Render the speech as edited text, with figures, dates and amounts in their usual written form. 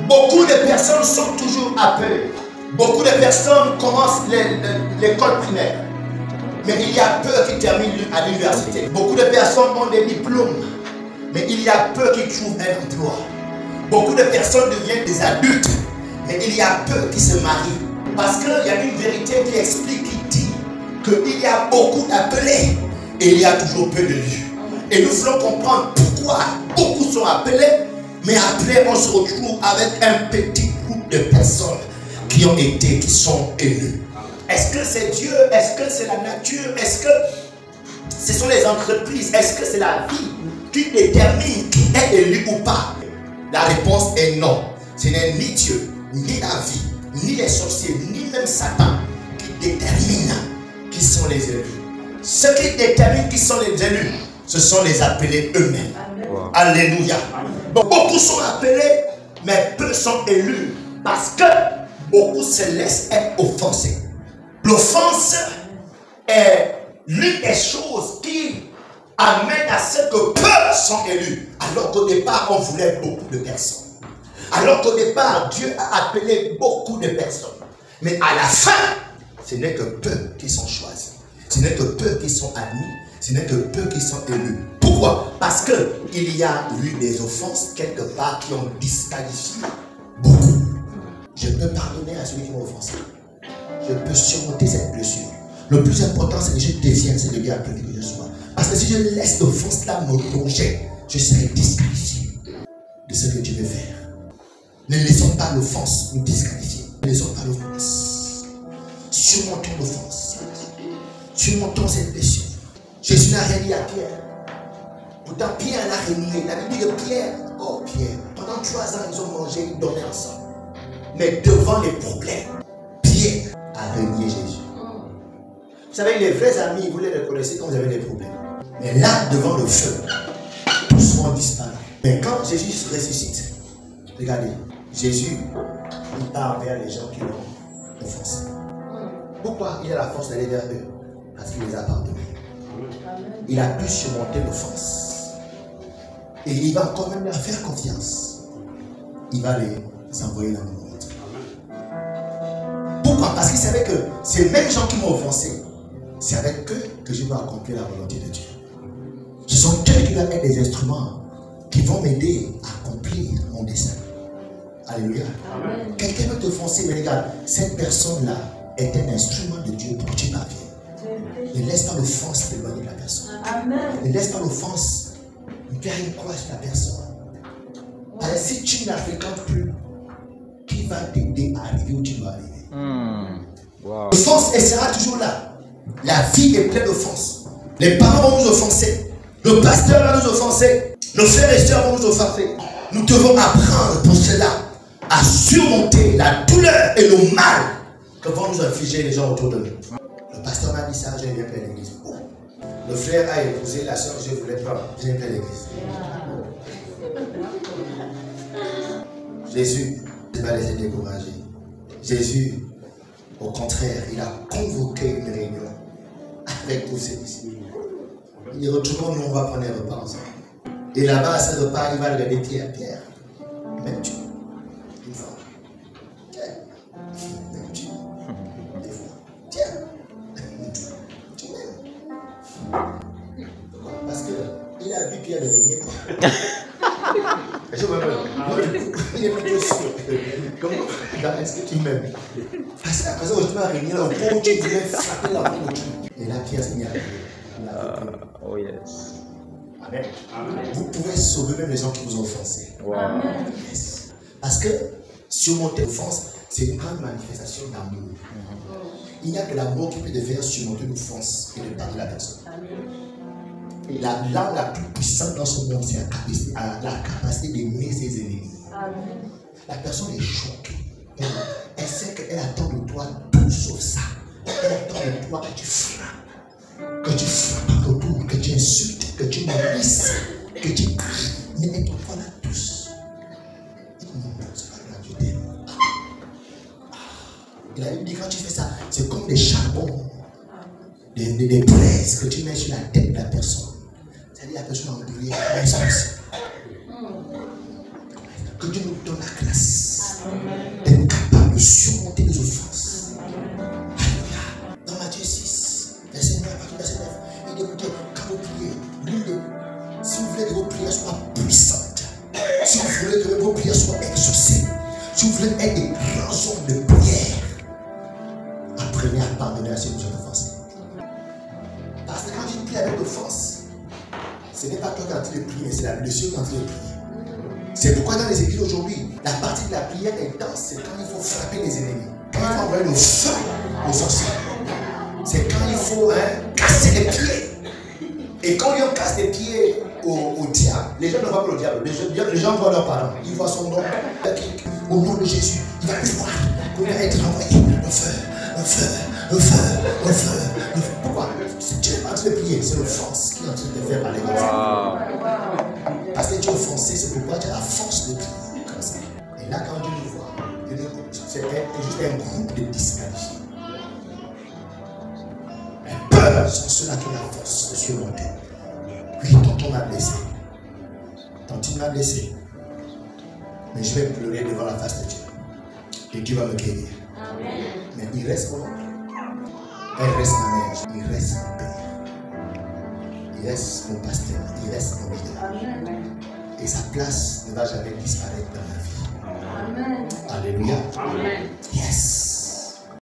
Beaucoup de personnes sont toujours appelées. Beaucoup de personnes commencent l'école primaire. Mais il y a peu qui terminent à l'université. Beaucoup de personnes ont des diplômes. Mais il y a peu qui trouvent un emploi. Beaucoup de personnes deviennent des adultes. Mais il y a peu qui se marient. Parce qu'il y a une vérité qui explique, qui dit qu'il y a beaucoup d'appelés. Et il y a toujours peu de lieux. Et nous voulons comprendre pourquoi beaucoup sont appelés. Mais après, on se retrouve avec un petit groupe de personnes qui sont élus. Est-ce que c'est Dieu? Est-ce que c'est la nature? Est-ce que ce sont les entreprises? Est-ce que c'est la vie qui détermine qui est élu ou pas? La réponse est non. Ce n'est ni Dieu, ni la vie, ni les sorciers, ni même Satan qui détermine qui sont les élus. Ceux qui déterminent qui sont les élus, ce sont les appelés eux-mêmes. Wow. Alléluia. Donc, beaucoup sont appelés, mais peu sont élus. Parce que beaucoup se laissent être offensés. L'offense est l'une des choses qui amène à ce que peu sont élus. Alors qu'au départ, on voulait beaucoup de personnes. Alors qu'au départ, Dieu a appelé beaucoup de personnes. Mais à la fin, ce n'est que peu qui sont choisis. Ce n'est que peu qui sont admis. Ce n'est que peu qui sont élus. Pourquoi? Parce qu'il y a eu des offenses quelque part qui ont disqualifié beaucoup. Je peux pardonner à celui qui m'a offensé. Je peux surmonter cette blessure. Le plus important, c'est que je devienne ce Dieu appelé que je sois. Parce que si je laisse l'offense là me plonger, je serai disqualifié de ce que Dieu veut faire. Ne laissons pas l'offense nous disqualifier. Ne laissons pas l'offense. Surmontons l'offense. Surmontons cette blessure. Jésus n'a rien dit à Pierre. Pourtant, Pierre l'a renié. Il avait dit que Pierre, oh Pierre, pendant 3 ans, ils ont mangé, ils dormaient ensemble. Mais devant les problèmes, Pierre a renié Jésus. Vous savez, les vrais amis, vous les reconnaissez quand vous avez des problèmes. Mais là, devant le feu, tous vont disparaître. Mais quand Jésus se ressuscite, regardez, Jésus, il part vers les gens qui l'ont offensé. Pourquoi il a la force d'aller vers eux? Parce qu'il les a pardonnés. Il a pu surmonter l'offense. Et il va quand même leur faire confiance. Il va les envoyer dans le monde. Pourquoi? Parce qu'il savait que ces mêmes gens qui m'ont offensé, c'est avec eux que je vais accomplir la volonté de Dieu. Ce sont eux qui doivent être des instruments qui vont m'aider à accomplir mon dessein. Alléluia. Quelqu'un peut t'offenser, mais regarde, cette personne-là est un instrument de Dieu pour que tu parviennes. Ne laisse pas l'offense t'éloigner de la personne. Amen. Ne laisse pas l'offense faire une croix sur la personne. Parce que si tu ne la fréquentes plus, qui va t'aider à arriver où tu dois arriver? Wow. L'offense, elle sera toujours là. La vie est pleine d'offenses. Les parents vont nous offenser. Le pasteur va nous offenser. Nos frères et sœurs vont nous offenser. Nous devons apprendre pour cela à surmonter la douleur et le mal que vont nous infliger les gens autour de nous. Le pasteur m'a dit ça, je viens faire l'église. Le frère a épousé la soeur que je voulais prendre, je viens faire l'église. Jésus ne va pas les décourager. Jésus, au contraire, il a convoqué une réunion avec tous ces disciples. Il dit, retournons, nous on va prendre un repas ensemble. Et là-bas, à ce repas, il va regarder Pierre. Pierre, m'aimes-tu? Une fois. Pierre, m'aimes-tu? Des fois. Pierre, tu m'aimes? Pourquoi? Parce qu'il a vu Pierre devenir quoi? Je me il est plutôt sûr. Comment? Est-ce que tu m'aimes? Parce qu'à présent, je vais réunir là au point où tu voulais frapper la peau de tout. Et là, Pierre s'est mis à rire. Oh yes. Amen. Vous pouvez sauver même les gens qui vous ont offensé. Wow. Yes. Parce que surmonter l'offense, c'est une grande manifestation d'amour. Il n'y a que l'amour qui peut te faire surmonter l'offense et de pardonner la personne. Et la langue la plus puissante dans ce monde, c'est la capacité d'aimer ses ennemis. La personne est choquée. Elle sait qu'elle attend de toi tout sauf ça. Elle attend de toi que tu frappes. Que tu frappes autour, que tu insultes, que tu maudisses, que tu cries. Mais elle te voit là tous. Non, c'est pas grave, je t'aime. Et la Bible dit quand tu fais ça, c'est comme des charbons, des braises que tu mets sur la tête de la personne. C'est-à-dire la personne a brûlé. Que Dieu nous donne la grâce Si vous voulez être des grands hommes de prière, apprenez à pardonner à ceux qui vous ont offensés. Parce que quand tu pries avec offense, ce n'est pas toi qui es en train de prier, mais c'est la blessure qui est en train de prier. C'est pourquoi dans les églises aujourd'hui, la partie de la prière intense, c'est quand il faut frapper les ennemis. Quand il faut envoyer le feu aux sorciers. C'est quand il faut casser les pieds. Et quand on casse les pieds au diable, les gens ne voient pas le diable, les gens voient leurs parents. Ils voient son nom. Au nom de Jésus, il va plus voir. Il va être envoyé. Le feu, le feu, le feu, le feu, le feu. Pourquoi? Tu n'es pas en train de prier, c'est l'offense qui est en train de te faire parler comme ça. Parce que tu es offensé, c'est pourquoi tu as la force de prier comme ça. Et là, quand Dieu le voit, c'est juste un groupe de disqualifiés. Peur sont ceux-là qui ont la force de surmonter. Oui, tonton m'a blessé. Tantine m'a blessé. Mais je vais pleurer devant la face de Dieu. Et Dieu va me guérir. Amen. Mais il reste comment? Elle reste ma mère. Il reste mon père. Il reste mon pasteur. Il reste mon leader. Et sa place ne va jamais disparaître dans ma vie. Amen. Alléluia. Amen. Yes.